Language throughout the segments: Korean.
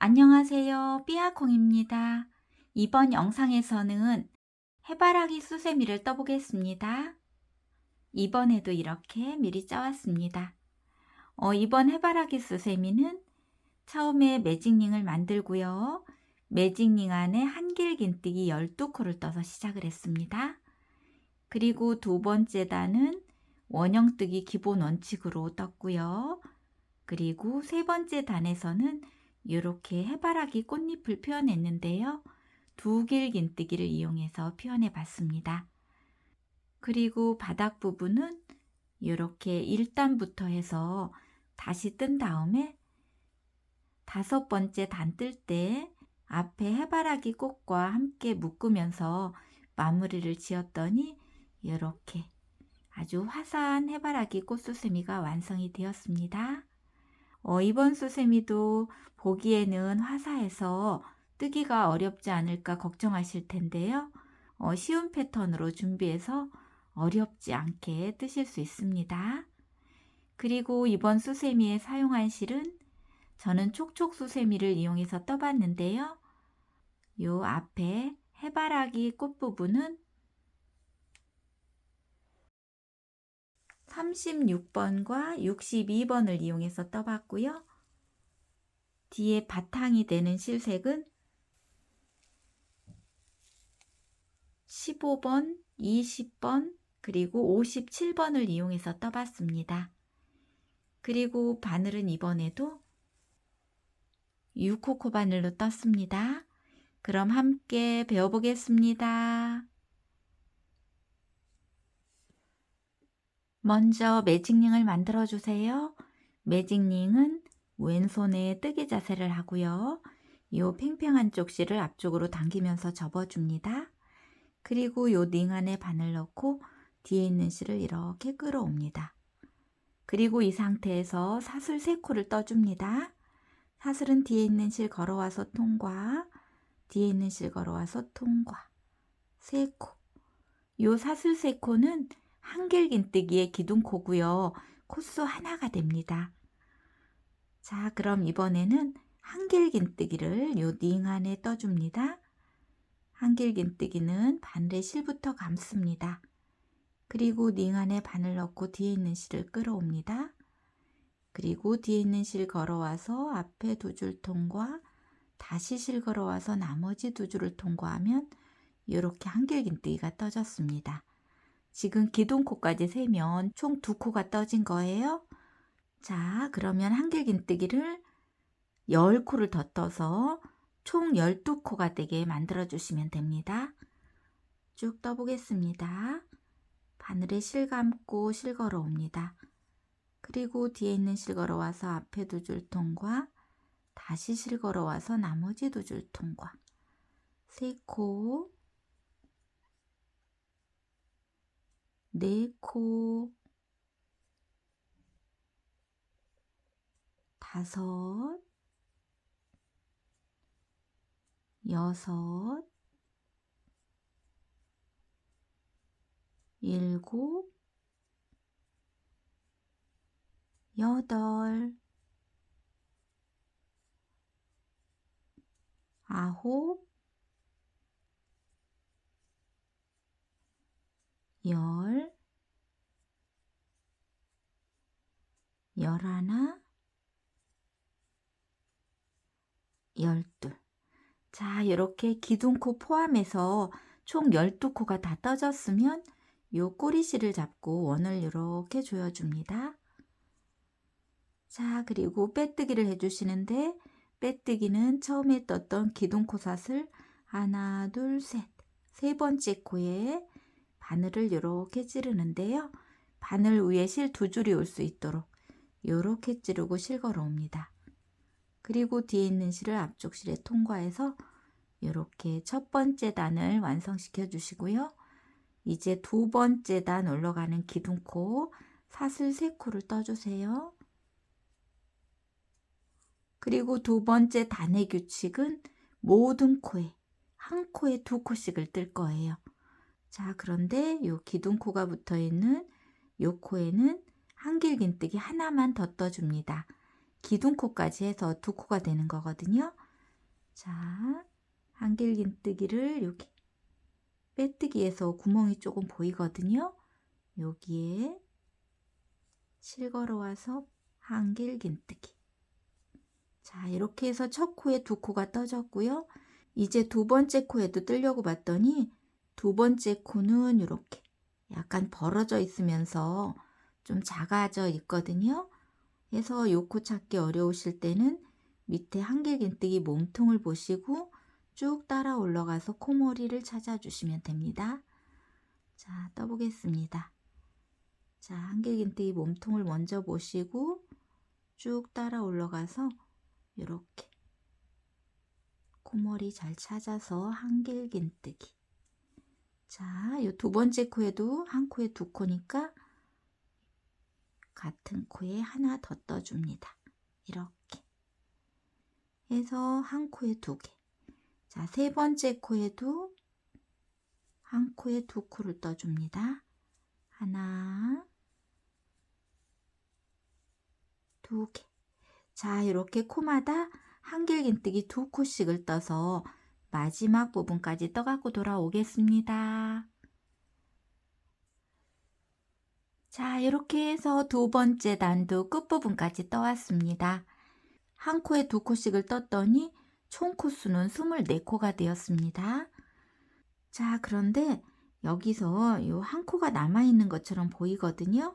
안녕하세요. 삐아콩입니다. 이번 영상에서는 해바라기 수세미를 떠보겠습니다. 이번에도 이렇게 미리 짜왔습니다. 이번 해바라기 수세미는 처음에 매직링을 만들고요. 매직링 안에 한길긴뜨기 12코를 떠서 시작을 했습니다. 그리고 두 번째 단은 원형뜨기 기본 원칙으로 떴고요. 그리고 세 번째 단에서는 이렇게 해바라기 꽃잎을 표현했는데요. 두 길긴뜨기를 이용해서 표현해 봤습니다. 그리고 바닥 부분은 이렇게 1단부터 해서 다시 뜬 다음에 다섯 번째 단 뜰 때 앞에 해바라기 꽃과 함께 묶으면서 마무리를 지었더니 이렇게 아주 화사한 해바라기 꽃수세미가 완성이 되었습니다. 이번 수세미도 보기에는 화사해서 뜨기가 어렵지 않을까 걱정하실 텐데요. 쉬운 패턴으로 준비해서 어렵지 않게 뜨실 수 있습니다. 그리고 이번 수세미에 사용한 실은 저는 촉촉 수세미를 이용해서 떠봤는데요. 요 앞에 해바라기 꽃 부분은 36번과 62번을 이용해서 떠봤고요. 뒤에 바탕이 되는 실색은 15번, 20번, 그리고 57번을 이용해서 떠봤습니다. 그리고 바늘은 이번에도 6호코 바늘로 떴습니다. 그럼 함께 배워보겠습니다. 먼저 매직링을 만들어 주세요. 매직링은 왼손에 뜨개 자세를 하고요. 이 팽팽한 쪽 실을 앞쪽으로 당기면서 접어줍니다. 그리고 요 링 안에 바늘 넣고 뒤에 있는 실을 이렇게 끌어옵니다. 그리고 이 상태에서 사슬 3코를 떠줍니다. 사슬은 뒤에 있는 실 걸어와서 통과, 뒤에 있는 실 걸어와서 통과, 3코. 요 사슬 3코는 한길긴뜨기의 기둥코고요. 코수 하나가 됩니다. 자, 그럼 이번에는 한길긴뜨기를 요 링 안에 떠줍니다. 한길긴뜨기는 바늘의 실부터 감습니다. 그리고 링 안에 바늘 넣고 뒤에 있는 실을 끌어옵니다. 그리고 뒤에 있는 실 걸어와서 앞에 두 줄 통과, 다시 실 걸어와서 나머지 두 줄을 통과하면 이렇게 한길긴뜨기가 떠졌습니다. 지금 기둥코까지 세면 총 2코가 떠진 거예요. 자, 그러면 한길긴뜨기를 10코를 더 떠서 총 12코가 되게 만들어 주시면 됩니다. 쭉 떠보겠습니다. 바늘에 실 감고 실 걸어옵니다. 그리고 뒤에 있는 실 걸어와서 앞에 두 줄 통과, 다시 실 걸어와서 나머지 두 줄 통과, 3코, 4코, 5, 6, 7, 8, 9, 10, 11, 12. 자, 이렇게 기둥코 포함해서 총 12코가 다 떠졌으면 요 꼬리실을 잡고 원을 이렇게 조여줍니다. 자, 그리고 빼뜨기를 해주시는데 빼뜨기는 처음에 떴던 기둥코 사슬 하나, 둘, 셋, 세 번째 코에 바늘을 이렇게 찌르는데요. 바늘 위에 실 두 줄이 올 수 있도록 이렇게 찌르고 실 걸어옵니다. 그리고 뒤에 있는 실을 앞쪽 실에 통과해서 이렇게 첫 번째 단을 완성시켜 주시고요. 이제 두 번째 단 올라가는 기둥코 사슬 3코를 떠주세요. 그리고 두 번째 단의 규칙은 모든 코에 한 코에 2코씩을 뜰 거예요. 자, 그런데 요 기둥코가 붙어 있는 요 코에는 한길긴뜨기 하나만 더 떠줍니다. 기둥코까지 해서 2코가 되는 거거든요. 자, 한길긴뜨기를 여기 빼뜨기에서 구멍이 조금 보이거든요. 여기에 실 걸어와서 한길긴뜨기. 자, 이렇게 해서 첫 코에 두 코가 떠졌고요. 이제 두 번째 코에도 뜨려고 봤더니 두 번째 코는 이렇게 약간 벌어져 있으면서 좀 작아져 있거든요. 그래서 요 코 찾기 어려우실 때는 밑에 한길긴뜨기 몸통을 보시고 쭉 따라 올라가서 코머리를 찾아주시면 됩니다. 자, 떠보겠습니다. 자, 한길긴뜨기 몸통을 먼저 보시고 쭉 따라 올라가서 이렇게 코머리 잘 찾아서 한길긴뜨기. 자, 이 두 번째 코에도 한 코에 두 코니까 같은 코에 하나 더 떠줍니다. 이렇게 해서 한 코에 두 개. 자, 세 번째 코에도 한 코에 두 코를 떠줍니다. 하나, 두 개. 자, 이렇게 코마다 한길긴뜨기 두 코씩을 떠서 마지막 부분까지 떠갖고 돌아오겠습니다. 자, 이렇게 해서 두 번째 단도 끝부분까지 떠왔습니다. 한 코에 두 코씩을 떴더니 총 코수는 24코가 되었습니다. 자, 그런데 여기서 요 한 코가 남아있는 것처럼 보이거든요.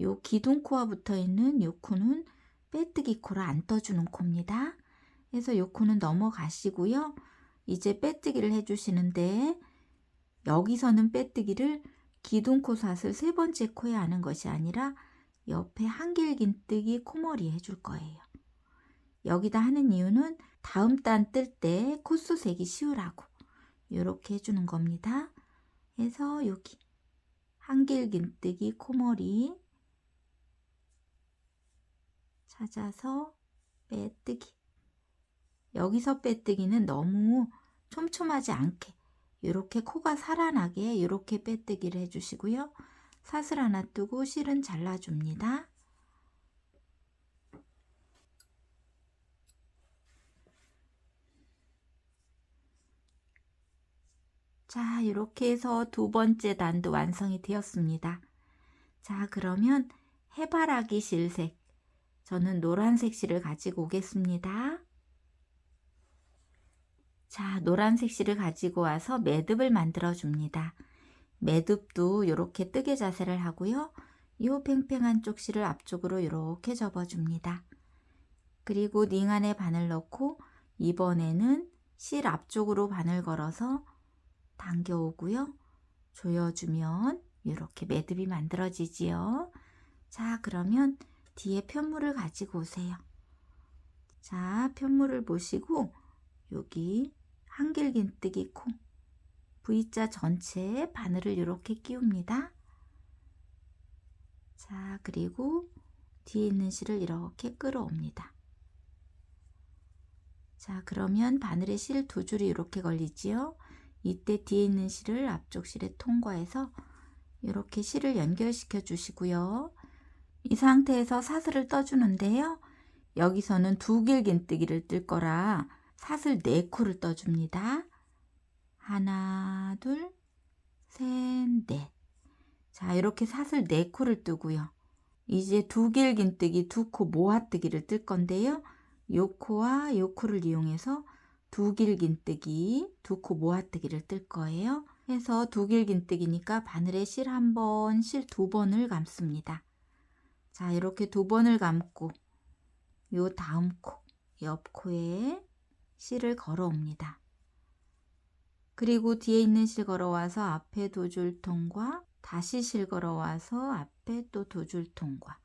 요 기둥코와 붙어있는 요 코는 빼뜨기 코를 안 떠주는 코입니다. 그래서 요 코는 넘어가시고요. 이제 빼뜨기를 해주시는데 여기서는 빼뜨기를 기둥코 삿을 세 번째 코에 하는 것이 아니라 옆에 한길긴뜨기 코머리에 해줄 거예요. 여기다 하는 이유는 다음 단 뜰 때 코수 세기 쉬우라고 이렇게 해주는 겁니다. 그래서 여기 한길긴뜨기 코머리 찾아서 빼뜨기. 여기서 빼뜨기는 너무 촘촘하지 않게 이렇게 코가 살아나게 이렇게 빼뜨기를 해주시고요. 사슬 하나 뜨고 실은 잘라줍니다. 자, 이렇게 해서 두 번째 단도 완성이 되었습니다. 자, 그러면 해바라기 실색. 저는 노란색 실을 가지고 오겠습니다. 자, 노란색 실을 가지고 와서 매듭을 만들어 줍니다. 매듭도 이렇게 뜨개 자세를 하고요. 이 팽팽한 쪽 실을 앞쪽으로 이렇게 접어줍니다. 그리고 링 안에 바늘 넣고 이번에는 실 앞쪽으로 바늘 걸어서 당겨 오고요. 조여주면 이렇게 매듭이 만들어지지요. 자, 그러면 뒤에 편물을 가지고 오세요. 자, 편물을 보시고 여기 한길긴뜨기 코 V자 전체에 바늘을 이렇게 끼웁니다. 자, 그리고 뒤에 있는 실을 이렇게 끌어옵니다. 자, 그러면 바늘에 실 두 줄이 이렇게 걸리지요. 이때 뒤에 있는 실을 앞쪽 실에 통과해서 이렇게 실을 연결시켜 주시고요. 이 상태에서 사슬을 떠주는데요. 여기서는 두 길긴뜨기를 뜰 거라 사슬 4코를 떠줍니다. 하나, 둘, 셋, 넷. 자, 이렇게 사슬 4코를 뜨고요. 이제 두 길긴뜨기 두 코 모아뜨기를 뜰 건데요. 요 코와 요 코를 이용해서 두 길긴뜨기 두 코 모아뜨기를 뜰 거예요. 해서 두 길긴뜨기니까 바늘에 실 한 번, 실 두 번을 감습니다. 자, 이렇게 두 번을 감고 요 다음 코, 옆 코에 실을 걸어 옵니다. 그리고 뒤에 있는 실 걸어와서 앞에 두 줄 통과, 다시 실 걸어와서 앞에 또 두 줄 통과.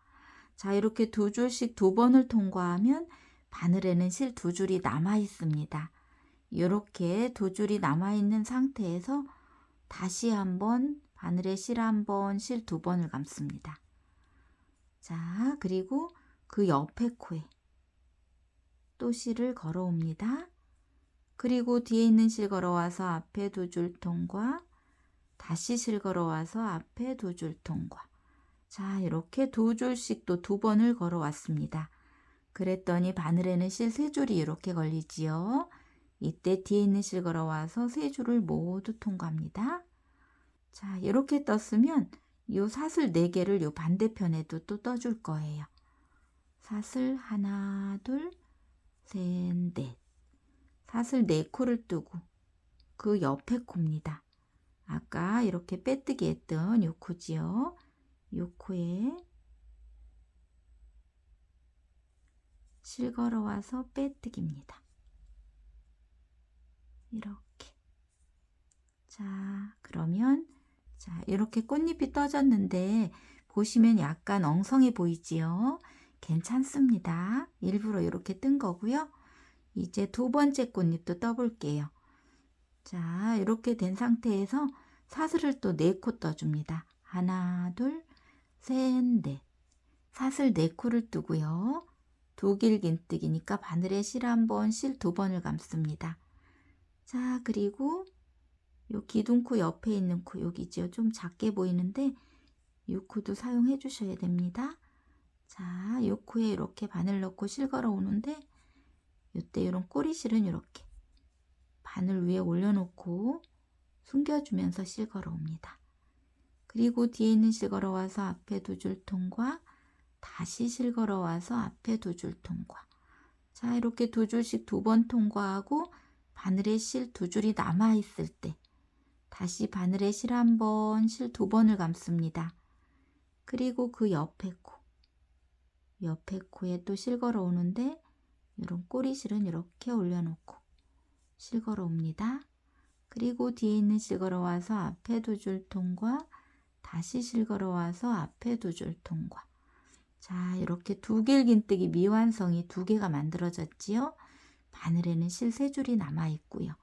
자, 이렇게 두 줄씩 두 번을 통과하면 바늘에는 실 두 줄이 남아 있습니다. 이렇게 두 줄이 남아 있는 상태에서 다시 한번 바늘에 실 한 번, 실 두 번을 감습니다. 자, 그리고 그 옆에 코에 또 실을 걸어 옵니다. 그리고 뒤에 있는 실 걸어와서 앞에 두 줄 통과, 다시 실 걸어와서 앞에 두 줄 통과. 자, 이렇게 두 줄씩 또 두 번을 걸어 왔습니다. 그랬더니 바늘에는 실 세 줄이 이렇게 걸리지요. 이때 뒤에 있는 실 걸어와서 세 줄을 모두 통과합니다. 자, 이렇게 떴으면 요 사슬 4개를 요 반대편에도 또 떠줄 거예요. 사슬 하나, 둘, 셋, 넷. 사슬 4코를 뜨고 그 옆에 코입니다. 아까 이렇게 빼뜨기 했던 요 코지요. 요 코에 실 걸어와서 빼뜨기입니다. 이렇게. 자, 그러면 자, 이렇게 꽃잎이 떠졌는데 보시면 약간 엉성해 보이지요? 괜찮습니다. 일부러 이렇게 뜬 거고요. 이제 두 번째 꽃잎도 떠볼게요. 자, 이렇게 된 상태에서 사슬을 또 4코 떠줍니다. 하나, 둘, 셋, 넷. 사슬 4코를 뜨고요. 두 길긴뜨기니까 바늘에 실 1번, 실 2번을 감습니다. 자, 그리고 요 기둥코 옆에 있는 코 여기죠. 좀 작게 보이는데 이 코도 사용해 주셔야 됩니다. 자, 요 코에 이렇게 바늘 넣고 실 걸어 오는데 이때 이런 꼬리실은 이렇게 바늘 위에 올려놓고 숨겨주면서 실 걸어 옵니다. 그리고 뒤에 있는 실 걸어 와서 앞에 2줄 통과, 다시 실 걸어 와서 앞에 2줄 통과. 자, 이렇게 2줄씩 2번 통과하고 바늘에 실 2줄이 남아 있을 때 다시 바늘에 실 1번, 실 2번을 감습니다. 그리고 그 옆에 코에 또 실 걸어 오는데 이런 꼬리실은 이렇게 올려놓고 실 걸어 옵니다. 그리고 뒤에 있는 실 걸어 와서 앞에 2줄 통과, 다시 실 걸어 와서 앞에 2줄 통과. 자, 이렇게 두 길긴뜨기 미완성이 2개가 만들어졌지요. 바늘에는 실 3줄이 남아 있고요.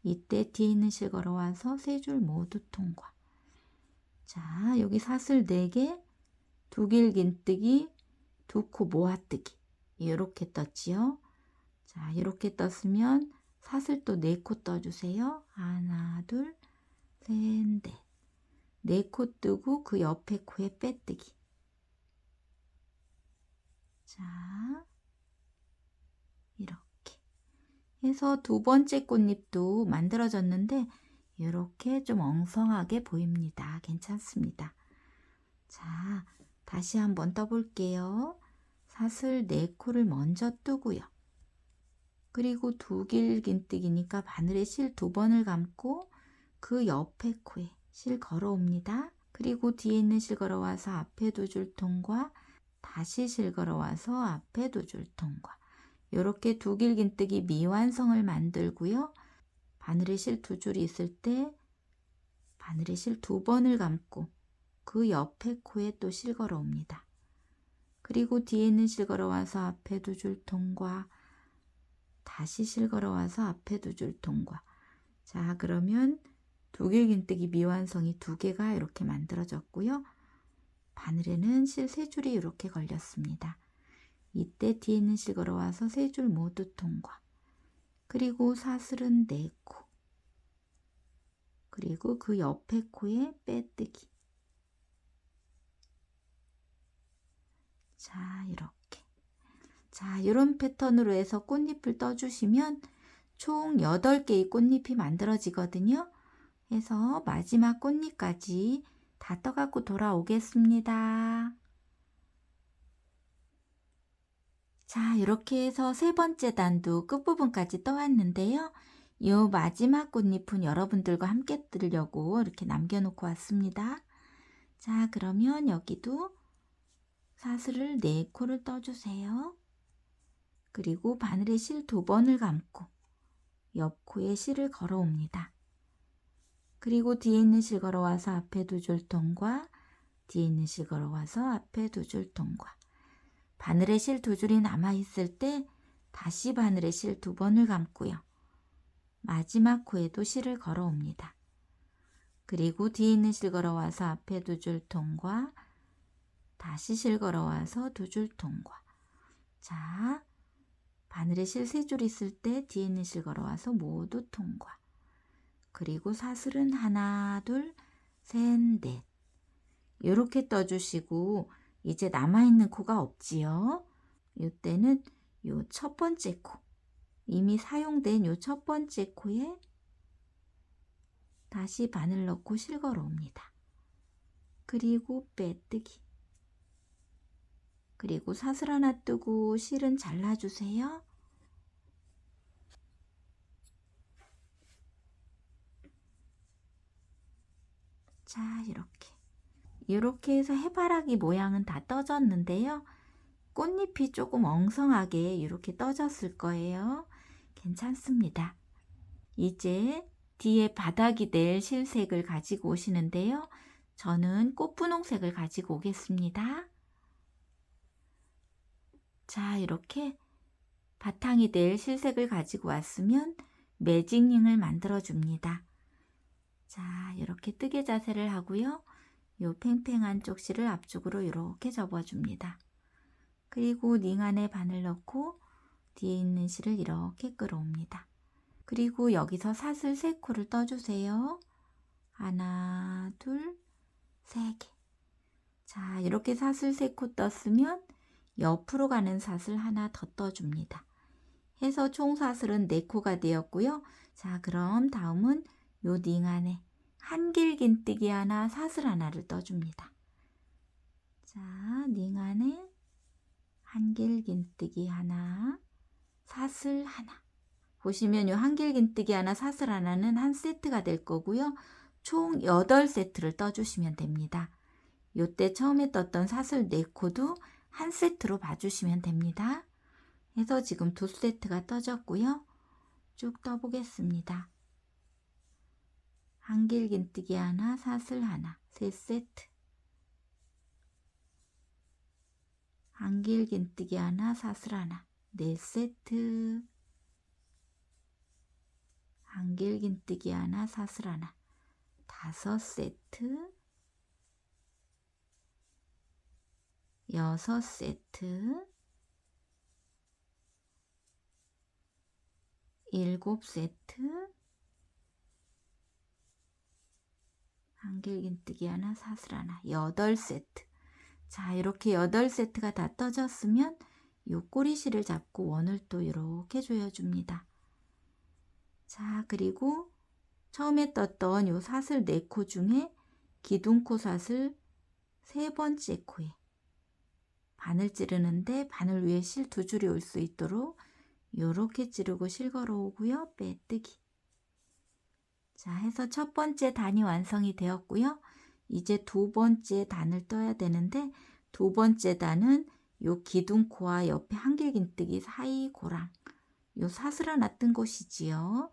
이때 뒤에 있는 실 걸어 와서 3줄 모두 통과. 자, 여기 사슬 4개, 두 길긴뜨기, 2코 모아뜨기. 이렇게 떴지요. 자, 이렇게 떴으면 사슬 또 4코 떠주세요. 하나, 둘, 셋, 넷. 4코 뜨고 그 옆에 코에 빼뜨기. 자, 이렇게 해서 두 번째 꽃잎도 만들어졌는데 이렇게 좀 엉성하게 보입니다. 괜찮습니다. 자, 다시 한번 떠볼게요. 사슬 4코를 먼저 뜨고요. 그리고 두 길긴뜨기니까 바늘에 실 2번을 감고 그 옆에 코에 실 걸어 옵니다. 그리고 뒤에 있는 실 걸어 와서 앞에 2줄 통과, 다시 실 걸어 와서 앞에 2줄 통과. 이렇게 두 길긴뜨기 미완성을 만들고요. 바늘에 실 2줄이 있을 때 바늘에 실 2번을 감고 그 옆에 코에 또 실 걸어 옵니다. 그리고 뒤에 있는 실 걸어 와서 앞에 2줄 통과, 다시 실 걸어 와서 앞에 2줄 통과. 자, 그러면 두 길긴뜨기 미완성이 2개가 이렇게 만들어졌고요. 바늘에는 실 3줄이 이렇게 걸렸습니다. 이때 뒤에 있는 실 걸어 와서 3줄 모두 통과. 그리고 사슬은 4코. 그리고 그 옆에 코에 빼뜨기. 자, 이렇게. 자, 이런 패턴으로 해서 꽃잎을 떠주시면 총 8개의 꽃잎이 만들어지거든요. 해서 마지막 꽃잎까지 다 떠갖고 돌아오겠습니다. 자, 이렇게 해서 세 번째 단도 끝부분까지 떠왔는데요. 이 마지막 꽃잎은 여러분들과 함께 뜨려고 이렇게 남겨놓고 왔습니다. 자, 그러면 여기도 사슬을 4코를 떠주세요. 그리고 바늘에 실 2번을 감고 옆코에 실을 걸어 옵니다. 그리고 뒤에 있는 실 걸어 와서 앞에 2줄 통과, 뒤에 있는 실 걸어 와서 앞에 2줄 통과. 바늘에 실 2줄이 남아 있을 때 다시 바늘에 실 2번을 감고요. 마지막 코에도 실을 걸어 옵니다. 그리고 뒤에 있는 실 걸어 와서 앞에 2줄 통과, 다시 실 걸어 와서 2줄 통과. 자, 바늘에 실 3줄 있을 때 뒤에 있는 실 걸어 와서 모두 통과. 그리고 사슬은 하나, 둘, 셋, 넷. 이렇게 떠주시고 이제 남아있는 코가 없지요. 이때는 요 첫 번째 코, 이미 사용된 요 첫 번째 코에 다시 바늘 넣고 실 걸어 옵니다. 그리고 빼뜨기. 그리고 사슬 하나 뜨고 실은 잘라주세요. 자, 이렇게 해서 해바라기 모양은 다 떠졌는데요. 꽃잎이 조금 엉성하게 이렇게 떠졌을 거예요. 괜찮습니다. 이제 뒤에 바닥이 될 실색을 가지고 오시는데요. 저는 꽃분홍색을 가지고 오겠습니다. 자, 이렇게 바탕이 될 실색을 가지고 왔으면 매직링을 만들어 줍니다. 자, 이렇게 뜨개 자세를 하고요. 요 팽팽한 쪽 실을 앞쪽으로 이렇게 접어 줍니다. 그리고 링 안에 바늘 넣고 뒤에 있는 실을 이렇게 끌어옵니다. 그리고 여기서 사슬 3코를 떠주세요. 하나, 둘, 3개. 자, 이렇게 사슬 3코 떴으면 옆으로 가는 사슬 하나 더 떠줍니다. 해서 총 사슬은 4코가 되었고요. 자, 그럼 다음은 요 링 안에 한길긴뜨기 하나, 사슬 하나를 떠줍니다. 자, 링 안에 한길긴뜨기 하나, 사슬 하나. 보시면 요 한길긴뜨기 하나, 사슬 하나는 한 세트가 될 거고요. 총 8세트를 떠주시면 됩니다. 요때 처음에 떴던 사슬 4코도 한 세트로 봐주시면 됩니다. 해서 지금 2세트가 떠졌고요. 쭉 떠보겠습니다. 한길긴뜨기 하나, 사슬 하나, 3세트. 한길긴뜨기 하나, 사슬 하나, 4세트. 한길긴뜨기 하나, 사슬 하나, 5세트. 6세트. 7세트. 한길긴뜨기 하나, 사슬 하나, 8세트. 자, 이렇게 8세트가 다 떠졌으면 요 꼬리실을 잡고 원을 또 이렇게 조여줍니다. 자, 그리고 처음에 떴던 요 사슬 4코 중에 기둥코 사슬 3번째 코에 바늘 찌르는데 바늘 위에 실 2줄이 올 수 있도록 요렇게 찌르고 실 걸어 오고요. 빼뜨기. 자, 해서 첫 번째 단이 완성이 되었고요. 이제 2번째 단을 떠야 되는데 2번째 단은 요 기둥코와 옆에 한길긴뜨기 사이 고랑 요 사슬 하나 뜬 곳이지요.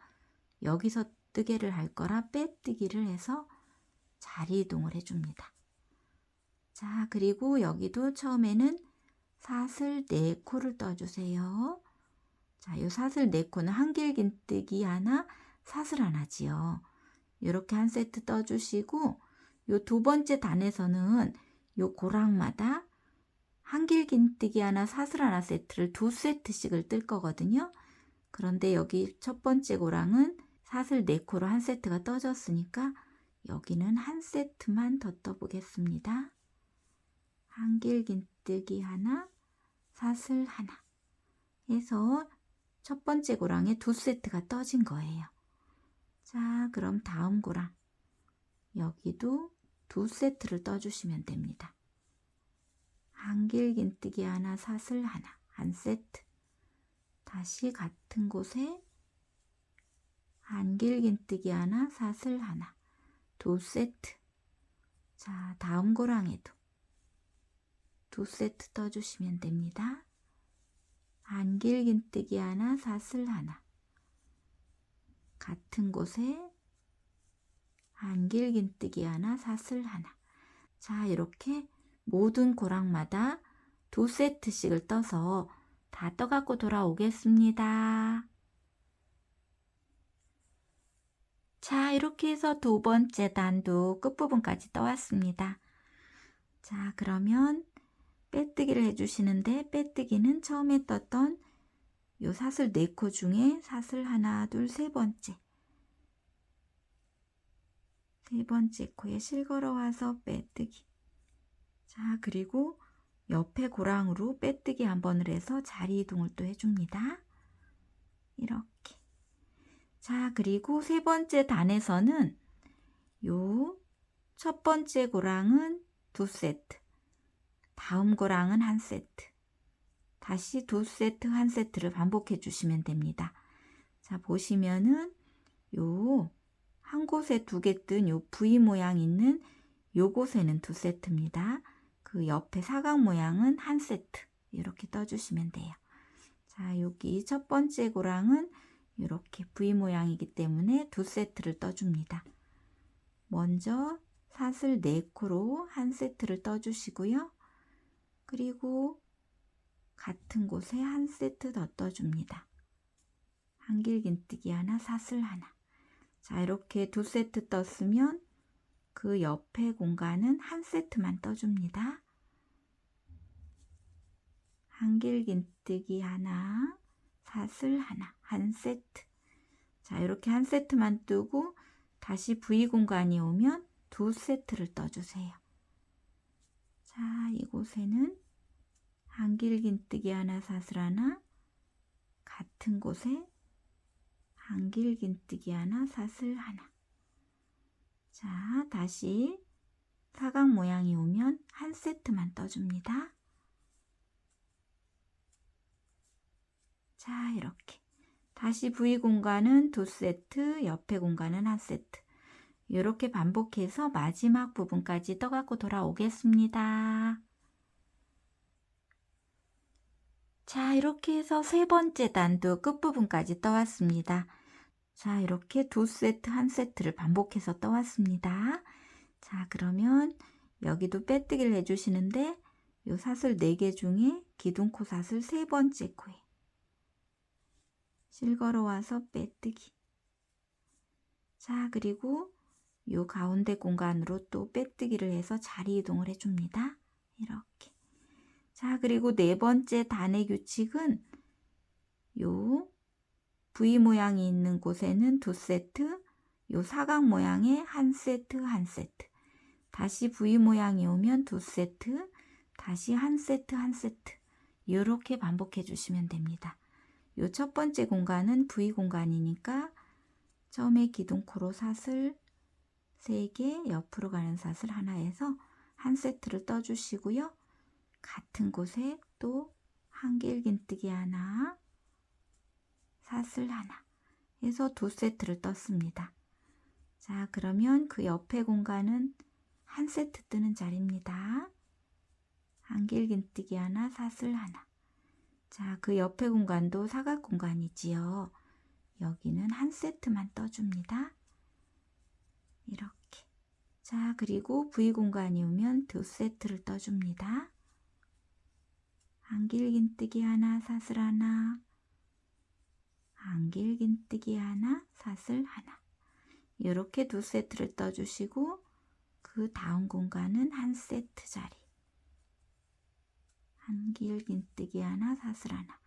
여기서 뜨개를 할 거라 빼뜨기를 해서 자리 이동을 해줍니다. 자, 그리고 여기도 처음에는 사슬 4코를 떠주세요. 자, 요 사슬 4코는 한길긴뜨기 하나, 사슬 하나지요. 이렇게 한 세트 떠주시고 요 2번째 단에서는 요 고랑마다 한길긴뜨기 하나, 사슬 하나 세트를 2세트씩을 뜰 거거든요. 그런데 여기 첫 번째 고랑은 사슬 4코로 한 세트가 떠졌으니까 여기는 한 세트만 더 떠보겠습니다. 한길긴뜨기 하나, 사슬 하나 해서 첫 번째 고랑에 2세트가 떠진 거예요. 자, 그럼 다음 고랑 여기도 2세트를 떠주시면 됩니다. 한길긴뜨기 하나, 사슬 하나, 한 세트. 다시 같은 곳에 한길긴뜨기 하나, 사슬 하나, 2세트. 자, 다음 고랑에도 2세트 떠주시면 됩니다. 한길긴뜨기 하나, 사슬 하나. 같은 곳에 한길긴뜨기 하나, 사슬 하나. 자, 이렇게 모든 고랑마다 2세트씩을 떠서 다 떠갖고 돌아오겠습니다. 자, 이렇게 해서 2번째 단도 끝부분까지 떠왔습니다. 자, 그러면 빼뜨기를 해주시는데 빼뜨기는 처음에 떴던 요 사슬 4코 중에 사슬 하나, 둘, 3번째. 3번째 코에 실 걸어와서 빼뜨기. 자, 그리고 옆에 고랑으로 빼뜨기 한 번을 해서 자리 이동을 또 해줍니다. 이렇게. 자, 그리고 세 번째 단에서는 요 첫 번째 고랑은 2세트, 다음 고랑은 1세트, 다시 2세트, 1세트를 반복해 주시면 됩니다. 자, 보시면은 요 한 곳에 2개 뜬 요 V 모양 있는 요곳에는 2세트입니다. 그 옆에 사각 모양은 1세트 이렇게 떠주시면 돼요. 자, 여기 첫 번째 고랑은 이렇게 V 모양이기 때문에 2세트를 떠줍니다. 먼저 사슬 4코로 1세트를 떠주시고요. 그리고 같은 곳에 1세트 더 떠줍니다. 한길긴뜨기 하나, 사슬 하나. 자, 이렇게 2세트 떴으면 그 옆에 공간은 1세트만 떠줍니다. 한길긴뜨기 하나, 사슬 하나, 1세트. 자, 이렇게 1세트만 뜨고 다시 V 공간이 오면 2세트를 떠주세요. 자, 이곳에는 한길긴뜨기 하나, 사슬 하나, 같은 곳에 한길긴뜨기 하나, 사슬 하나. 자, 다시 사각 모양이 오면 1세트만 떠줍니다. 자, 이렇게. 다시 V 공간은 2세트, 옆에 공간은 1세트. 이렇게 반복해서 마지막 부분까지 떠갖고 돌아오겠습니다. 자, 이렇게 해서 세 번째 단도 끝부분까지 떠왔습니다. 자, 이렇게 2세트, 1세트를 반복해서 떠왔습니다. 자, 그러면 여기도 빼뜨기를 해주시는데 요 사슬 4개 중에 기둥코 사슬 세 번째 코에 실 걸어와서 빼뜨기. 자, 그리고 요 가운데 공간으로 또 빼뜨기를 해서 자리 이동을 해줍니다. 이렇게. 자, 그리고 네 번째 단의 규칙은 요 V 모양이 있는 곳에는 2세트, 요 사각 모양에 1세트, 1세트. 다시 V 모양이 오면 2세트, 다시 1세트, 1세트. 이렇게 반복해 주시면 됩니다. 요 첫 번째 공간은 V 공간이니까 처음에 기둥코로 사슬 3개, 옆으로 가는 사슬 하나에서 1세트를 떠주시고요. 같은 곳에 또 한길긴뜨기 하나, 사슬 하나 해서 2세트를 떴습니다. 자, 그러면 그 옆에 공간은 1세트 뜨는 자리입니다. 한길긴뜨기 하나, 사슬 하나. 자, 그 옆에 공간도 사각 공간이지요. 여기는 1세트만 떠줍니다. 이렇게. 자, 그리고 V 공간이 오면 2세트를 떠줍니다. 한길긴뜨기 하나, 사슬 하나, 한길긴뜨기 하나, 사슬 하나. 이렇게 2세트를 떠주시고 그 다음 공간은 1세트 자리. 한길긴뜨기 하나, 사슬 하나.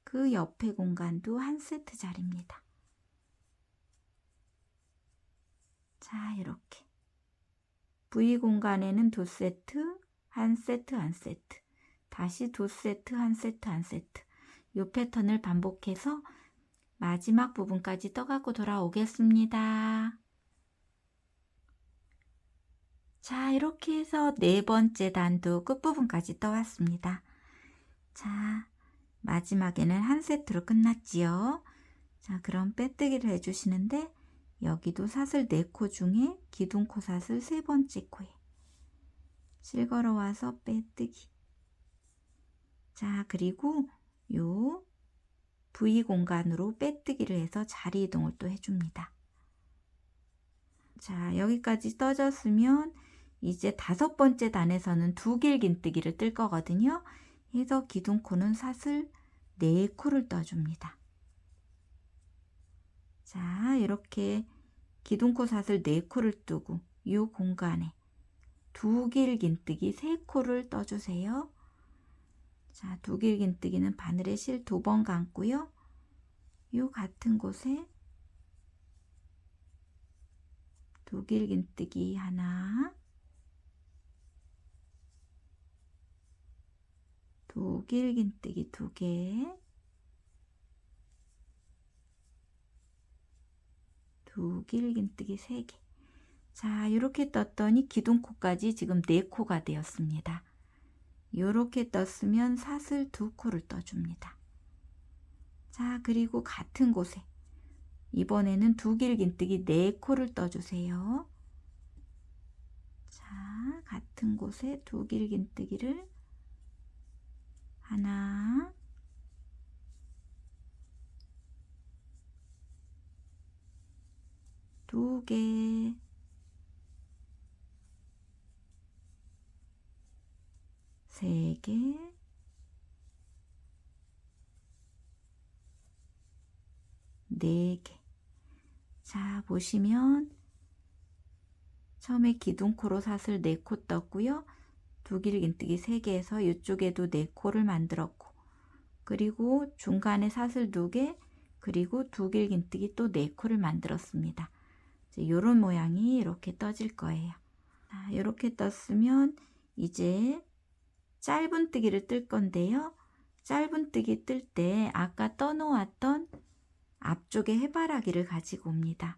그 옆에 공간도 1세트 자리입니다. 자, 이렇게. V 공간에는 2세트, 1세트, 1세트. 다시 2세트, 1세트, 1세트. 이 패턴을 반복해서 마지막 부분까지 떠갖고 돌아오겠습니다. 자, 이렇게 해서 네 번째 단도 끝부분까지 떠왔습니다. 자, 마지막에는 1세트로 끝났지요. 자, 그럼 빼뜨기를 해주시는데 여기도 사슬 4코 중에 기둥코 사슬 세 번째 코에 실 걸어와서 빼뜨기. 자, 그리고 요 V 공간으로 빼뜨기를 해서 자리 이동을 또 해줍니다. 자, 여기까지 떠졌으면 이제 5번째 단에서는 2길긴뜨기를 뜰 거거든요. 해서 기둥코는 사슬 4코를 떠줍니다. 자, 이렇게 기둥코 사슬 4코를 뜨고 이 공간에 2길긴뜨기 3코를 떠주세요. 자, 2길긴뜨기는 바늘에 실 2번 감고요. 이 같은 곳에 2길긴뜨기 하나, 2길긴뜨기 2개, 두 길긴뜨기 3개. 자, 이렇게 떴더니 기둥코까지 지금 4코가 되었습니다. 이렇게 떴으면 사슬 2코를 떠줍니다. 자, 그리고 같은 곳에 이번에는 두 길긴뜨기 4코를 떠주세요. 자, 같은 곳에 두 길긴뜨기를 하나, 두 개, 세 개, 네 개. 자, 보시면 처음에 기둥코로 사슬 4코 떴고요. 두 길긴뜨기 3개에서 이쪽에도 4코를 만들었고, 그리고 중간에 사슬 2개, 그리고 두 길긴뜨기 또 4코를 만들었습니다. 이런 모양이 이렇게 떠질 거예요. 자, 이렇게 떴으면 이제 짧은뜨기를 뜰 건데요. 짧은뜨기 뜰 때 아까 떠놓았던 앞쪽에 해바라기를 가지고 옵니다.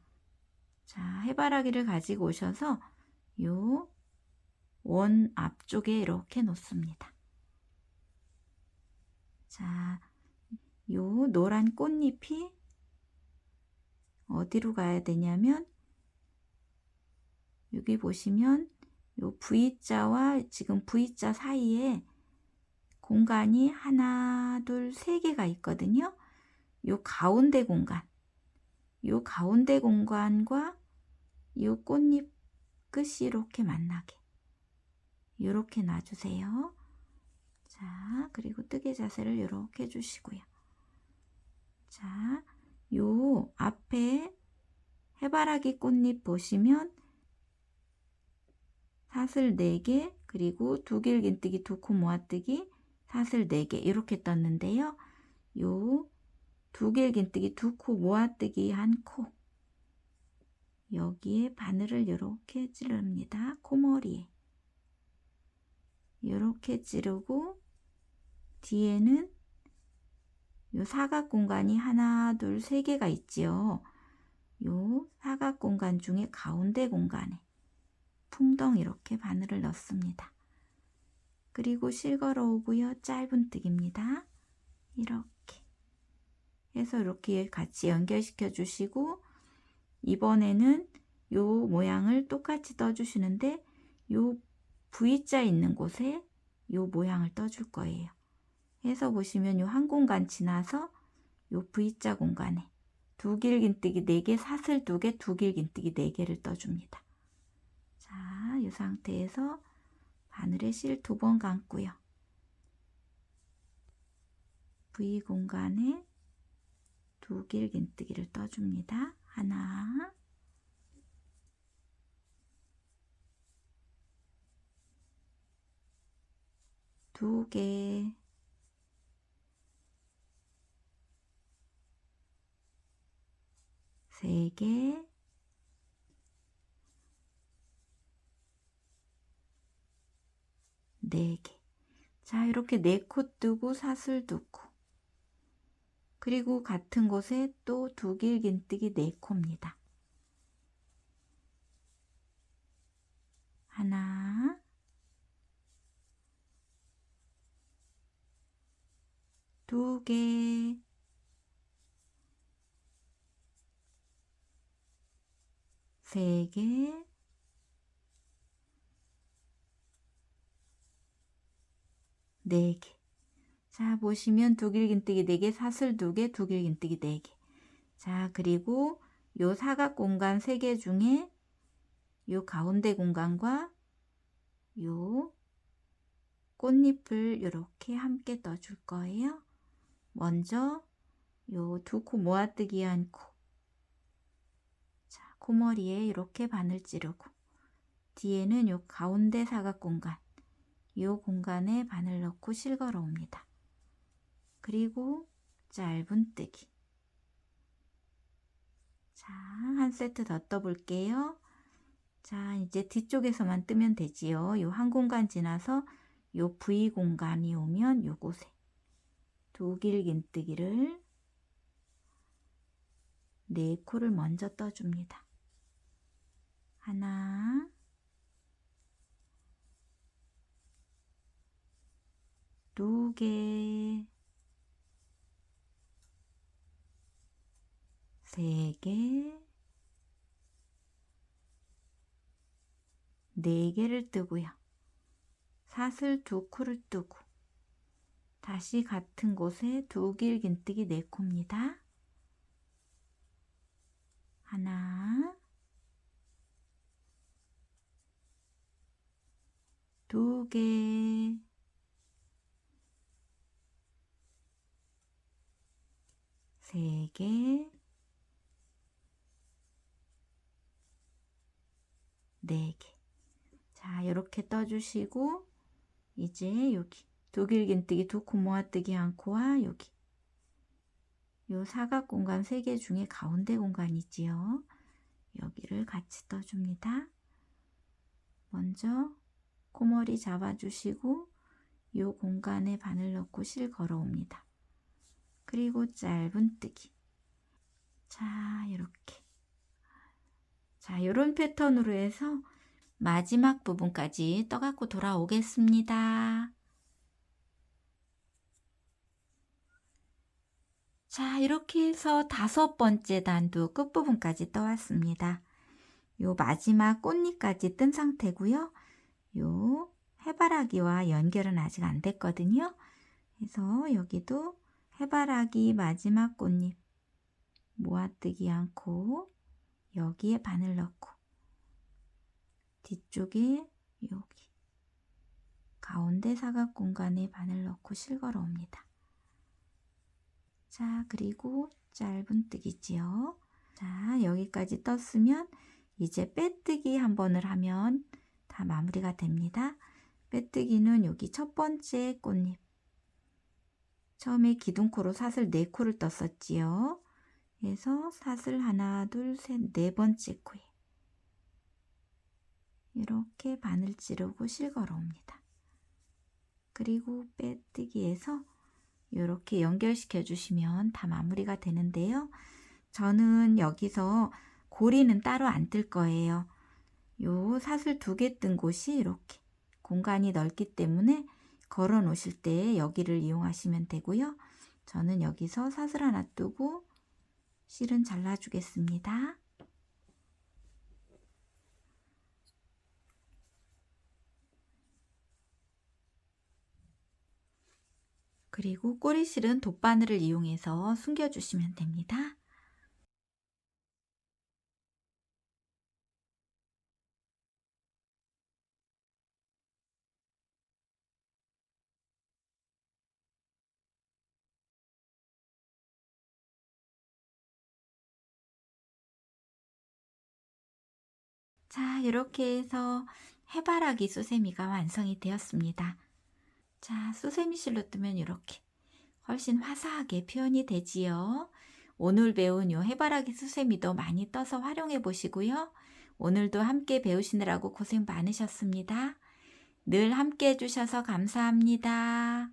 자, 해바라기를 가지고 오셔서 요 원 앞쪽에 이렇게 놓습니다. 자, 요 노란 꽃잎이 어디로 가야 되냐면 여기 보시면 요 V자와 지금 V자 사이에 공간이 하나, 둘, 3개가 있거든요. 요 가운데 공간, 요 가운데 공간과 요 꽃잎 끝이 이렇게 만나게 이렇게 놔주세요. 자, 그리고 뜨개 자세를 이렇게 해주시고요. 자, 요 앞에 해바라기 꽃잎 보시면 사슬 4개, 그리고 두 길긴뜨기 2코 모아뜨기, 사슬 4개 이렇게 떴는데요. 요 두 길긴뜨기 2코 모아뜨기 1코, 여기에 바늘을 이렇게 찌릅니다. 코머리에 이렇게 찌르고, 뒤에는 요 사각 공간이 하나, 둘, 3개가 있지요. 요 사각 공간 중에 가운데 공간에 풍덩 이렇게 바늘을 넣습니다. 그리고 실 걸어 오고요. 짧은뜨기입니다. 이렇게 해서 이렇게 같이 연결시켜 주시고, 이번에는 요 모양을 똑같이 떠주시는데 요 V자 있는 곳에 요 모양을 떠줄 거예요. 해서 보시면 요 한 공간 지나서 요 V자 공간에 두 길긴뜨기 4개, 사슬 2개, 두 길긴뜨기 4개를 떠줍니다. 자, 이 상태에서 바늘에 실 2번 감고요. V 공간에 두 길긴뜨기를 떠줍니다. 하나, 두 개, 세 개, 네 개. 자, 이렇게 4코 뜨고 사슬 2코. 그리고 같은 곳에 또 두 길긴뜨기 4코입니다. 하나, 두 개, 세 개, 네 개. 자, 보시면 두 길긴뜨기 4개, 사슬 2개, 두 길긴뜨기 4개. 자, 그리고 요 사각 공간 3개 중에 요 가운데 공간과 요 꽃잎을 이렇게 함께 떠줄 거예요. 먼저 요 2코 모아뜨기 1코. 자, 코머리에 이렇게 바늘 찌르고, 뒤에는 요 가운데 사각 공간, 요 공간에 바늘 넣고 실 걸어 옵니다. 그리고 짧은뜨기. 자, 한 세트 더 떠볼게요. 자, 이제 뒤쪽에서만 뜨면 되지요. 요 한 공간 지나서 요 V 공간이 오면 요곳에 두 길긴뜨기를 4코를 먼저 떠줍니다. 하나, 두 개, 세 개, 4개를 뜨고요. 사슬 2코를 뜨고 다시 같은 곳에 두 길긴뜨기 4코입니다. 하나, 두 개, 세 개, 4개. 자, 이렇게 떠주시고 이제 여기 두 길긴뜨기 2코 모아뜨기 1코와 여기 요 사각 공간 3개 중에 가운데 공간이지요. 여기를 같이 떠줍니다. 먼저 코머리 잡아주시고 요 공간에 바늘 넣고 실 걸어옵니다. 그리고 짧은뜨기. 자, 이렇게. 자, 이런 패턴으로 해서 마지막 부분까지 떠갖고 돌아오겠습니다. 자, 이렇게 해서 5번째 단도 끝부분까지 떠왔습니다. 요 마지막 꽃잎까지 뜬 상태고요. 요 해바라기와 연결은 아직 안 됐거든요. 그래서 여기도 해바라기 마지막 꽃잎 모아뜨기 않고 여기에 바늘 넣고 뒤쪽에 여기 가운데 사각 공간에 바늘 넣고 실 걸어 옵니다. 자, 그리고 짧은뜨기지요. 자, 여기까지 떴으면 이제 빼뜨기 한 번을 하면 다 마무리가 됩니다. 빼뜨기는 여기 첫 번째 꽃잎. 처음에 기둥코로 사슬 4코를 떴었지요. 그래서 사슬 하나, 둘, 셋, 4번째 코에 이렇게 바늘 찌르고 실 걸어 옵니다. 그리고 빼뜨기에서 이렇게 연결시켜 주시면 다 마무리가 되는데요. 저는 여기서 고리는 따로 안 뜰 거예요. 요 사슬 2개 뜬 곳이 이렇게 공간이 넓기 때문에 걸어 놓으실 때 여기를 이용하시면 되고요. 저는 여기서 사슬 하나 뜨고 실은 잘라 주겠습니다. 그리고 꼬리실은 돗바늘을 이용해서 숨겨주시면 됩니다. 자, 이렇게 해서 해바라기 수세미가 완성이 되었습니다. 자, 수세미 실로 뜨면 이렇게 훨씬 화사하게 표현이 되지요. 오늘 배운 요 해바라기 수세미도 많이 떠서 활용해 보시고요. 오늘도 함께 배우시느라고 고생 많으셨습니다. 늘 함께 해주셔서 감사합니다.